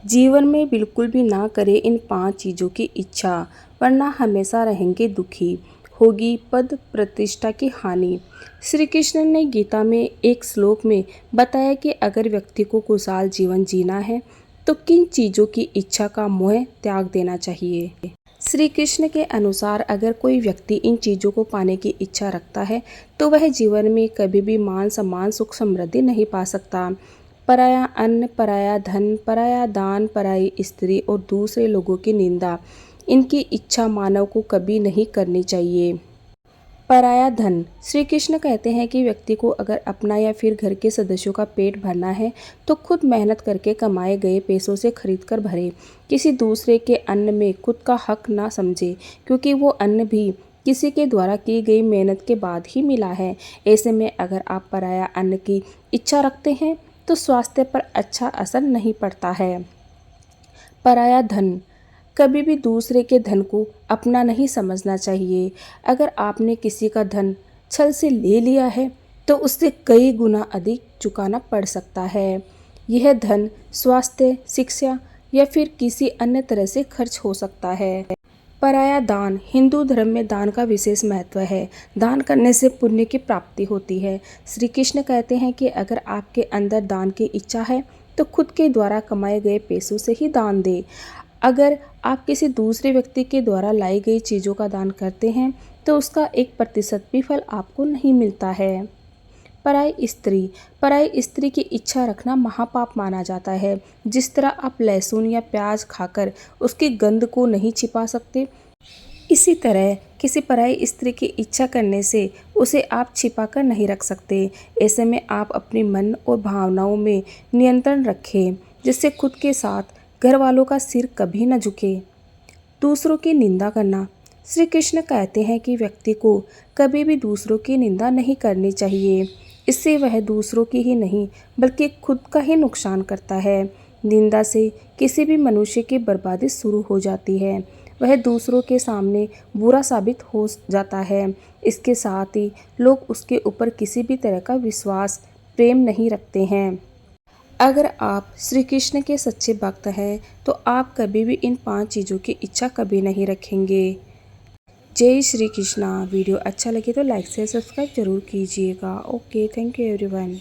जीवन में बिल्कुल भी ना करें इन 5 चीज़ों की इच्छा, वरना हमेशा रहेंगे दुखी, होगी पद प्रतिष्ठा की हानि। श्री कृष्ण ने गीता में एक श्लोक में बताया कि अगर व्यक्ति को खुशहाल जीवन जीना है तो किन चीज़ों की इच्छा का मोह त्याग देना चाहिए। श्री कृष्ण के अनुसार अगर कोई व्यक्ति इन चीज़ों को पाने की इच्छा रखता है तो वह जीवन में कभी भी मान सम्मान सुख समृद्धि नहीं पा सकता। पराया अन्न, पराया धन, पराया दान, पराई स्त्री और दूसरे लोगों की निंदा, इनकी इच्छा मानव को कभी नहीं करनी चाहिए। पराया धन, श्री कृष्ण कहते हैं कि व्यक्ति को अगर अपना या फिर घर के सदस्यों का पेट भरना है तो खुद मेहनत करके कमाए गए पैसों से खरीद कर भरे। किसी दूसरे के अन्न में खुद का हक ना समझे, क्योंकि वो अन्न भी किसी के द्वारा की गई मेहनत के बाद ही मिला है। ऐसे में अगर आप पराया अन्न की इच्छा रखते हैं तो स्वास्थ्य पर अच्छा असर नहीं पड़ता है। पराया धन, कभी भी दूसरे के धन को अपना नहीं समझना चाहिए। अगर आपने किसी का धन छल से ले लिया है तो उससे कई गुना अधिक चुकाना पड़ सकता है। यह धन स्वास्थ्य, शिक्षा या फिर किसी अन्य तरह से खर्च हो सकता है। पराया दान, हिंदू धर्म में दान का विशेष महत्व है। दान करने से पुण्य की प्राप्ति होती है। श्री कृष्ण कहते हैं कि अगर आपके अंदर दान की इच्छा है तो खुद के द्वारा कमाए गए पैसों से ही दान दें। अगर आप किसी दूसरे व्यक्ति के द्वारा लाई गई चीज़ों का दान करते हैं तो उसका 1% भी फल आपको नहीं मिलता है। पराई स्त्री की इच्छा रखना महापाप माना जाता है। जिस तरह आप लहसुन या प्याज खाकर उसकी गंध को नहीं छिपा सकते, इसी तरह किसी पराई स्त्री की इच्छा करने से उसे आप छिपा कर नहीं रख सकते। ऐसे में आप अपने मन और भावनाओं में नियंत्रण रखें, जिससे खुद के साथ घर वालों का सिर कभी न झुके। दूसरों की निंदा करना, श्री कृष्ण कहते हैं कि व्यक्ति को कभी भी दूसरों की निंदा नहीं करनी चाहिए। इससे वह दूसरों की ही नहीं बल्कि खुद का ही नुकसान करता है। निंदा से किसी भी मनुष्य की बर्बादी शुरू हो जाती है, वह दूसरों के सामने बुरा साबित हो जाता है। इसके साथ ही लोग उसके ऊपर किसी भी तरह का विश्वास, प्रेम नहीं रखते हैं। अगर आप श्री कृष्ण के सच्चे भक्त हैं तो आप कभी भी इन 5 चीज़ों की इच्छा कभी नहीं रखेंगे। जय श्री कृष्णा। वीडियो अच्छा लगे तो लाइक से सब्सक्राइब जरूर कीजिएगा। Okay, thank you everyone.